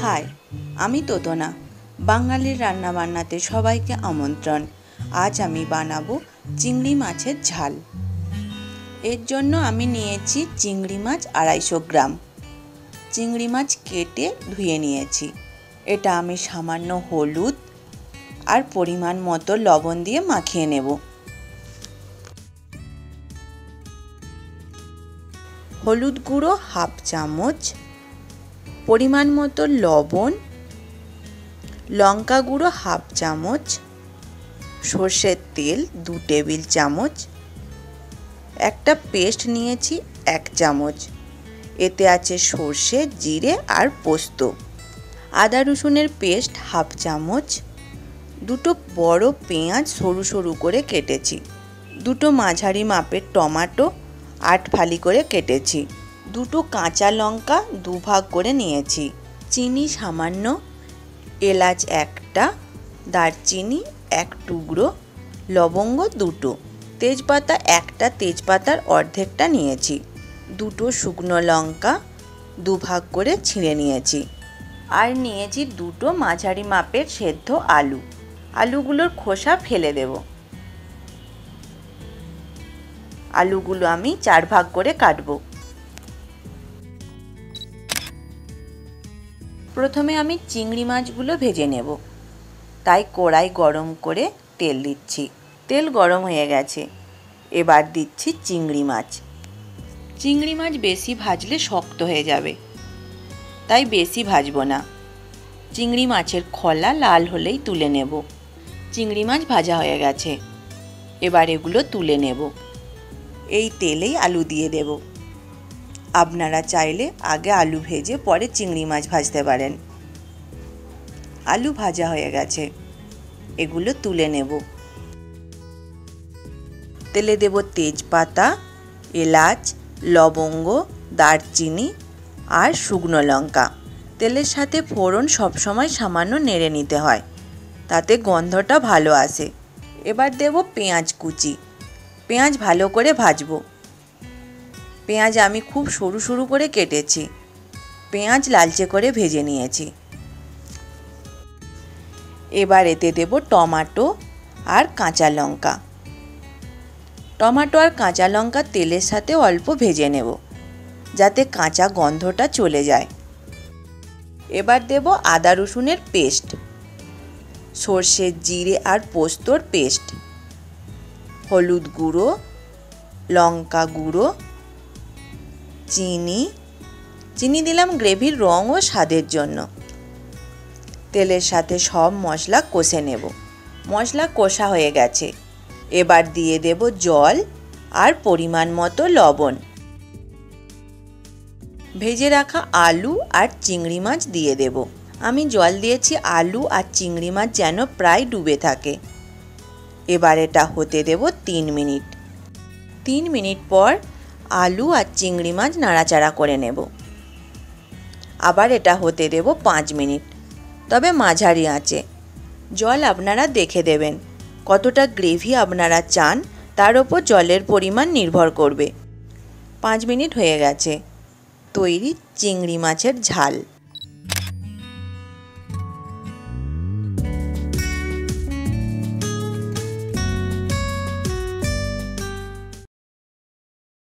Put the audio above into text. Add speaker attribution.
Speaker 1: High, আমি তোতনা। বাঙালির রান্নাবান্নাতে সবাইকে আমন্ত্রণ। আজ আমি বানাবো চিংড়ি মাছের ঝাল। এর জন্য আমি নিয়েছি চিংড়ি মাছ 250 গ্রাম। চিংড়ি মাছ কেটে ধুয়ে নিয়েছি। এটা আমি সামান্য হলুদ আর পরিমাণ মতো লবণ দিয়ে মাখিয়ে নেব। হলুদ গুঁড়ো 1/2 চামচ, পরিমাণ মতো লবণ, লঙ্কা গুঁড়ো 1/2 চামচ, সর্ষের তেল 2 টেবিল চামচ, একটা পেস্ট নিয়েছি 1 চামচ। এতে আছে সর্ষে, জিরে আর পোস্ত। আদা রসুনের পেস্ট 1/2 চামচ, দুটো বড় পেঁয়াজ সরু সরু করে কেটেছি, দুটো মাঝারি মাপের টমেটো 8 ফালি করে কেটেছি, দুটো কাঁচা লঙ্কা 2 ভাগ করে নিয়েছি, চিনি সামান্য, এলাচ 1টা, দারচিনি 1 টুকরো, লবঙ্গ 2টো, তেজপাতা 1টা, তেজপাতার অর্ধেকটা নিয়েছি, দুটো শুকনো লঙ্কা 2 ভাগ করে ছিঁড়ে নিয়েছি, আর নিয়েছি দুটো মাঝারি মাপের সেদ্ধ আলু। আলুগুলোর খোসা ফেলে দেব। আলুগুলো আমি 4 ভাগ করে কাটবো। প্রথমে আমি চিংড়ি মাছগুলো ভেজে নেব, তাই কড়াই গরম করে তেল দিচ্ছি। তেল গরম হয়ে গেছে, এবার দিচ্ছি চিংড়ি মাছ। চিংড়ি মাছ বেশি ভাজলে শক্ত হয়ে যাবে, তাই বেশি ভাজবো না। চিংড়ি মাছের খোলা লাল হলেই তুলে নেব। চিংড়ি মাছ ভাজা হয়ে গেছে, এবার এগুলো তুলে নেব। এই তেলেই আলু দিয়ে দেব। আপনারা চাইলে আগে আলু ভেজে পরে চিংড়ি মাছ ভাজতে পারেন। আলু ভাজা হয়ে গেছে, এগুলো তুলে নেব। তেলে দেব তেজপাতা, এলাচ, লবঙ্গ, দারচিনি আর শুকনো লঙ্কা। তেলের সাথে ফোড়ন সবসময় সামান্য নেড়ে নিতে হয়, তাতে গন্ধটা ভালো আসে। এবার দেব পেঁয়াজ কুচি। পেঁয়াজ ভালো করে ভাজবো। পেঁয়াজ আমি খুব সরু সরু করে কেটেছি। পেঁয়াজ লালচে করে ভেজে নিয়েছি। এবার এতে দেব টমেটো আর কাঁচা লঙ্কা। টমেটো আর কাঁচা লঙ্কা তেলের সাথে অল্প ভেজে নেব, যাতে কাঁচা গন্ধটা চলে যায়। এবার দেব আদা রসুনের পেস্ট, সর্ষে, জিরে আর পোস্তর পেস্ট, হলুদ গুঁড়ো, লঙ্কা গুঁড়ো, চিনি দিলাম গ্রেভির রং ও স্বাদের জন্য। তেলের সাথে সব মশলা কষে নেব। মশলা কষা হয়ে গেছে, এবার দিয়ে দেব জল আর পরিমাণ মতো লবণ। ভেজে রাখা আলু আর চিংড়ি মাছ দিয়ে দেব। আমি জল দিয়েছি আলু আর চিংড়ি মাছ যেন প্রায় ডুবে থাকে। এবার এটা হতে দেব 3 মিনিট। 3 মিনিট পর আলু আর চিংড়ি মাছ নাড়াচাড়া করে নেব। আবার এটা হতে দেব 5 মিনিট, তবে মাঝারি আঁচে। জল আপনারা দেখে দেবেন, কতটা গ্রেভি আপনারা চান তার ওপর জলের পরিমাণ নির্ভর করবে। 5 মিনিট হয়ে গেছে, তৈরি চিংড়ি মাছের ঝাল।